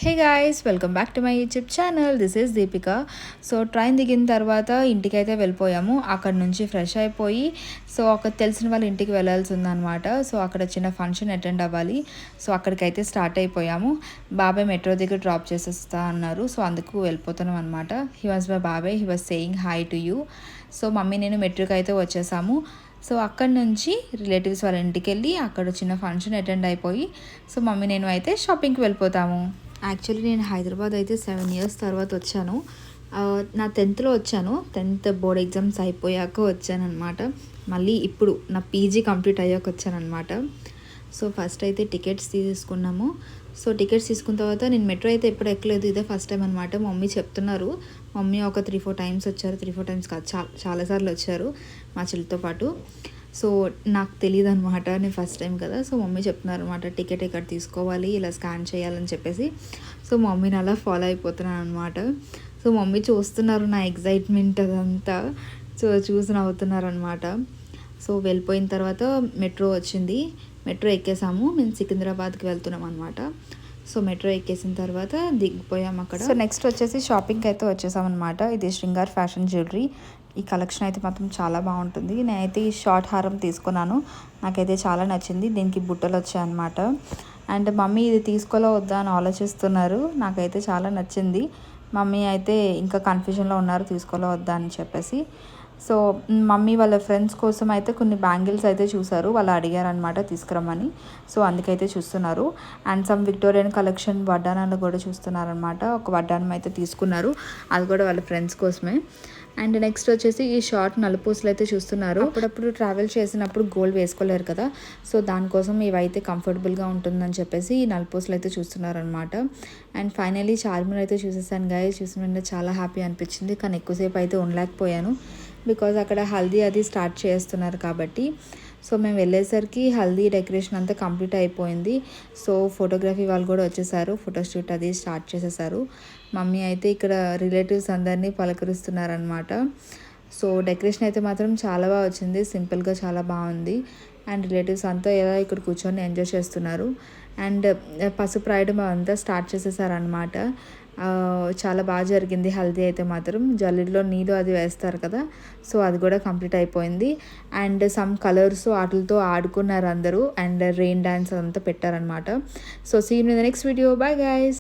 Hey guys, welcome back to my YouTube channel. This is Deepika. So train దిగిన తర్వాత ఇంటికైతే వెళ్ళిపోయాము. అక్కడ నుంచి ఫ్రెష్ అయిపోయి సో అక్కడ తెలిసిన వాళ్ళ ఇంటికి వెళ్ళాల్సి ఉందన్నమాట. సో అక్కడ చిన్న ఫంక్షన్ అటెండ్ అవ్వాలి. సో అక్కడికైతే స్టార్ట్ అయిపోయాము. బాబాయ్ మెట్రో దగ్గర డ్రాప్ చేసేస్తా అన్నారు. సో అందుకు వెళ్ళిపోతున్నాం అనమాట. హీ వాజ్ మై బాబాయ్, he was saying hi to you. So mummy నేను మెట్రోకి అయితే వచ్చేసాము. సో అక్కడి నుంచి రిలేటివ్స్ వాళ్ళ ఇంటికి వెళ్ళి అక్కడ చిన్న ఫంక్షన్ అటెండ్ అయిపోయి సో మమ్మీ నేను అయితే షాపింగ్కి వెళ్ళిపోతాము. యాక్చువల్లీ నేను హైదరాబాద్ అయితే 7 ఇయర్స్ తర్వాత వచ్చాను. నా 10th వచ్చాను. 10th బోర్డ్ ఎగ్జామ్స్ అయిపోయాక వచ్చానమాట. మళ్ళీ ఇప్పుడు నా పీజీ కంప్లీట్ అయ్యాక వచ్చానమాట. సో ఫస్ట్ అయితే టికెట్స్ తీసుకున్నాము. సో టికెట్స్ తీసుకున్న తర్వాత నేను మెట్రో అయితే ఎప్పుడు ఎక్కలేదు, ఇదే ఫస్ట్ టైం అనమాట. మమ్మీ చెప్తున్నారు, మమ్మీ ఒక 3-4 టైమ్స్ వచ్చారు. 3-4 టైమ్స్ కాదు, చాలాసార్లు వచ్చారు మా చెల్లితో పాటు. సో నాకు తెలియదు అనమాట, నేను ఫస్ట్ టైం కదా. సో మమ్మీ చెప్తున్నారు అనమాట, టికెట్ ఇక్కడ తీసుకోవాలి, ఇలా స్కాన్ చేయాలని చెప్పేసి. సో మమ్మీని అలా ఫాలో అయిపోతున్నాను అనమాట. సో మమ్మీ చూస్తున్నారు నా ఎగ్జైట్మెంట్ అదంతా. సో చూసి నవ్వుతున్నారు అనమాట. సో వెళ్ళిపోయిన తర్వాత మెట్రో వచ్చింది. మెట్రో ఎక్కేసాము. మేము సికింద్రాబాద్కి వెళ్తున్నాం అనమాట. సో మెట్రో ఎక్కేసిన తర్వాత దిగిపోయాం అక్కడ. సో నెక్స్ట్ వచ్చేసి షాపింగ్కి అయితే వచ్చేసామన్నమాట. ఇది శృంగార్ ఫ్యాషన్ జ్యువెలరీ. ఈ కలెక్షన్ అయితే మాత్రం చాలా బాగుంటుంది. నేనైతే ఈ షార్ట్ హారం తీసుకున్నాను. నాకైతే చాలా నచ్చింది. దీనికి బుట్టలు వచ్చాయన్నమాట. అండ్ మమ్మీ ఇది తీసుకోలో వద్దా అని ఆలోచిస్తున్నారు. నాకైతే చాలా నచ్చింది. మమ్మీ అయితే ఇంకా కన్ఫ్యూజన్లో ఉన్నారు తీసుకోలో వద్దా అని చెప్పేసి. సో మమ్మీ వాళ్ళ ఫ్రెండ్స్ కోసం అయితే కొన్ని బ్యాంగిల్స్ అయితే చూసారు. వాళ్ళు అడిగారనమాట తీసుకురమ్మని. సో అందుకైతే చూస్తున్నారు. అండ్ సమ్ విక్టోరియన్ కలెక్షన్ వడ్డానాలు కూడా చూస్తున్నారనమాట. ఒక వడ్డానం అయితే తీసుకున్నారు, అది కూడా వాళ్ళ ఫ్రెండ్స్ కోసమే. అండ్ నెక్స్ట్ వచ్చేసి ఈ షార్ట్ నలుపూసలు అయితే చూస్తున్నారు. అప్పుడప్పుడు ట్రావెల్ చేసినప్పుడు గోల్డ్ వేసుకోలేరు కదా, సో దానికోసం ఇవైతే కంఫర్టబుల్గా ఉంటుందని చెప్పేసి ఈ నలుపూసలు అయితే చూస్తున్నారనమాట. అండ్ ఫైనలీ చార్మినార్ అయితే చూసేసాను గాయస్. చూసిన చాలా హ్యాపీ అనిపించింది, కానీ ఎక్కువసేపు అయితే ఉండలేకపోయాను బికాజ్ అక్కడ హల్దీ అది స్టార్ట్ చేస్తున్నారు కాబట్టి. సో మేము వెళ్ళేసరికి హల్దీ డెకరేషన్ అంతా కంప్లీట్ అయిపోయింది. సో ఫోటోగ్రఫీ వాళ్ళు కూడా వచ్చేసారు, ఫోటోషూట్ అది స్టార్ట్ చేసేసారు. మమ్మీ అయితే ఇక్కడ రిలేటివ్స్ అందరినీ పలకరిస్తున్నారనమాట. సో డెకరేషన్ అయితే మాత్రం చాలా బాగా వచ్చింది, సింపుల్గా చాలా బాగుంది. అండ్ రిలేటివ్స్ అంతా ఎలా ఇక్కడ కూర్చొని ఎంజాయ్ చేస్తున్నారు. అండ్ పసుపు రాయడం అంతా స్టార్ట్ చేసేసారనమాట. చాలా బాగా జరిగింది హల్దీ అయితే మాత్రం. జల్లిలో నీళ్ళు అది వేస్తారు కదా, సో అది కూడా కంప్లీట్ అయిపోయింది. అండ్ సమ్ కలర్స్ వాటితో ఆడుకున్నారు అందరూ. అండ్ రెయిన్ డ్యాన్స్ అంతా పెట్టారనమాట. So see you in the next video. Bye guys.